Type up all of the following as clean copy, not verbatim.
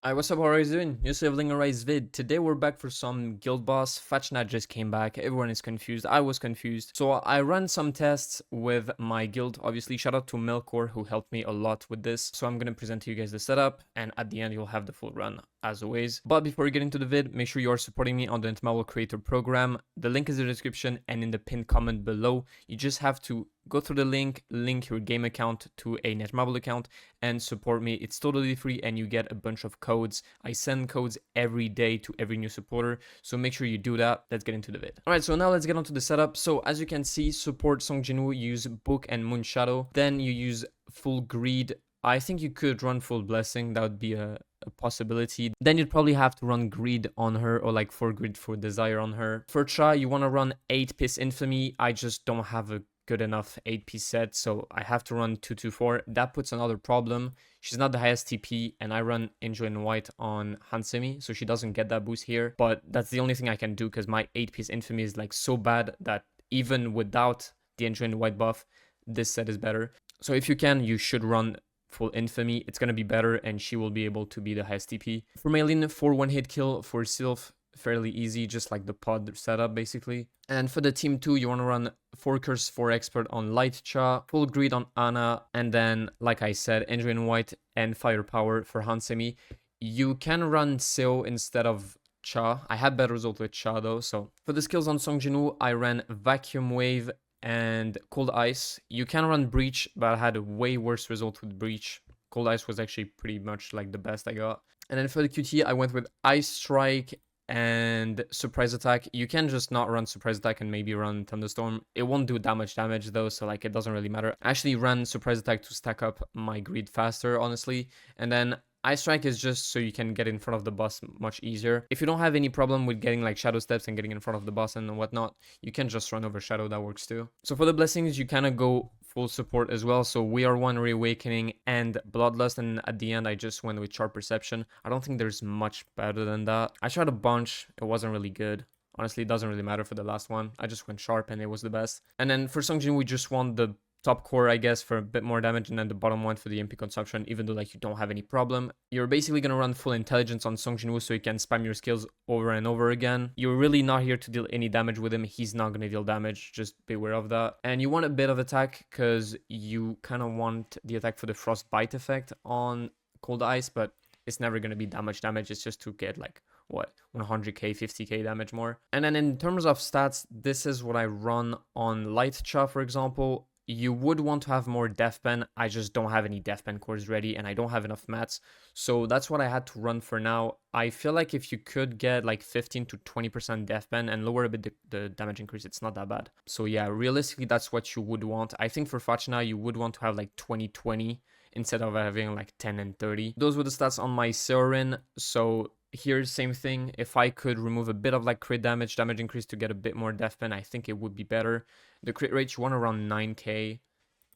Hi, what's up, how are you doing? Yusuf Lingarais vid. Today we're back for some guild boss. Fatchna just came back. Everyone is confused. I was confused. So I ran some tests with my guild. Obviously, shout out to Melkor who helped me a lot with this. So I'm going to present to you guys the setup, and at the end you'll have the full run as always. But before we get into the vid, make sure you are supporting me on the Intimable Creator Program. The link is in the description and in the pinned comment below. You just have to go through the link your game account to a Netmarble account, and support me. It's totally free and you get a bunch of codes. I send codes every day to every new supporter, so make sure you do that. Let's get into the vid. Alright, so now let's get onto the setup. So as you can see, support Song Jinwoo, use Book and Moon Shadow. Then you use full Greed. I think you could run full Blessing, that would be a possibility. Then you'd probably have to run Greed on her, or like 4 Greed for Desire on her. For Cha, you want to run 8-piece Infamy. I just don't have a good enough 8-piece set, so I have to run 224. That puts another problem. She's not the highest TP, and I run Angel in White on Hansemi, so she doesn't get that boost here. But that's the only thing I can do, because my 8-piece Infamy is like so bad that even without the Angel in White buff, this set is better. So if you can, you should run full Infamy. It's gonna be better, and she will be able to be the highest TP. For Maylin, for 1-hit kill, for Sylph, fairly easy, just like the pod setup basically. And for the team 2, you want to run 4 Curse, 4 Expert on Light Cha, full Greed on Ana, and then, like I said, Angel in White and Firepower for Hansemi. You can run Seo instead of Cha. I had better result with Cha though. So for the skills on Song Jinwoo, I ran Vacuum Wave and Cold Ice. You can run Breach, but I had a way worse result with Breach. Cold Ice was actually pretty much like the best I got. And then for the QT, I went with Ice Strike and Surprise Attack. You can just not run Surprise Attack and maybe run Thunderstorm. It won't do that much damage though, so like it doesn't really matter. I actually ran Surprise Attack to stack up my Greed faster, honestly. And then Ice Strike is just so you can get in front of the boss much easier. If you don't have any problem with getting like Shadow Steps and getting in front of the boss and whatnot, you can just run over Shadow, that works too. So for the blessings, you kind of go full support as well. So We Are One, Reawakening, and Bloodlust, and at the end I just went with Sharp Perception. I don't think there's much better than that. I tried a bunch, it wasn't really good. Honestly, it doesn't really matter for the last one. I just went Sharp and it was the best. And then for Songjin, we just want the top core, I guess, for a bit more damage, and then the bottom one for the MP consumption, even though like you don't have any problem. You're basically gonna run full intelligence on Song Jinwoo so you can spam your skills over and over again. You're really not here to deal any damage with him. He's not gonna deal damage, just beware of that. And you want a bit of attack because you kind of want the attack for the Frostbite effect on Cold Ice, but it's never gonna be that much damage. It's just to get like what, 100k, 50k damage more. And then in terms of stats, this is what I run on Light Cha, for example. You would want to have more Death Pen. I just don't have any Death Pen cores ready, and I don't have enough mats. So that's what I had to run for now. I feel like if you could get like 15 to 20% Death Pen and lower a bit the damage increase, it's not that bad. So yeah, realistically, that's what you would want. I think for Fatchna, you would want to have like 20-20 instead of having like 10 and 30. Those were the stats on my Seorin. So here's same thing. If I could remove a bit of like crit damage increase to get a bit more Death Pen, I think it would be better. The crit rate, you want around 9k,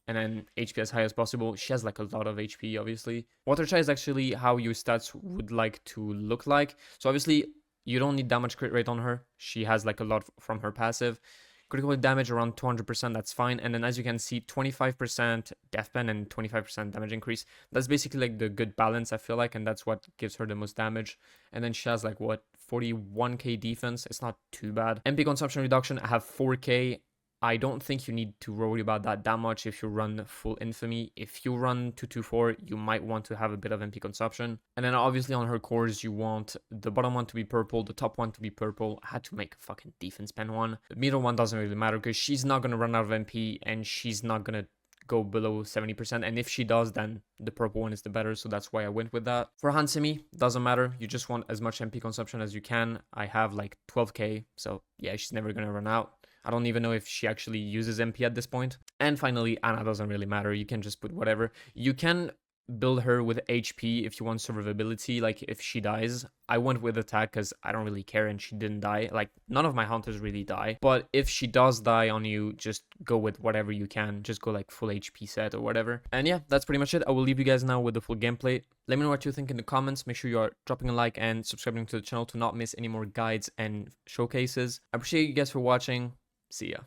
and then HP as high as possible. She has like a lot of HP, obviously. Water Chai is actually how your stats would like to look like. So obviously, you don't need that much crit rate on her. She has like a lot from her passive. Critical damage around 200%, that's fine. And then as you can see, 25% Death Pen and 25% damage increase. That's basically like the good balance, I feel like, and that's what gives her the most damage. And then she has like, what, 41k defense? It's not too bad. MP consumption reduction, I have 4k. I don't think you need to worry about that much if you run full Infamy. If you run 224, you might want to have a bit of MP consumption. And then obviously on her cores, you want the bottom one to be purple, the top one to be purple. I had to make a fucking defense pen one. The middle one doesn't really matter because she's not going to run out of MP and she's not going to go below 70%, and if she does, then the purple one is the better, so that's why I went with that. For Hansemi, doesn't matter, you just want as much MP consumption as you can. I have like 12k, so yeah, she's never gonna run out. I don't even know if she actually uses MP at this point. And finally, Ana doesn't really matter, you can just put whatever. You can build her with HP if you want survivability, like if she dies. I went with attack because I don't really care and she didn't die. Like none of my hunters really die, but if she does die on you, just go with whatever you can. Just go like full HP set or whatever. And yeah, that's pretty much it. I will leave you guys now with the full gameplay. Let me know what you think in the comments. Make sure you are dropping a like and subscribing to the channel to not miss any more guides and showcases. I appreciate you guys for watching. See ya.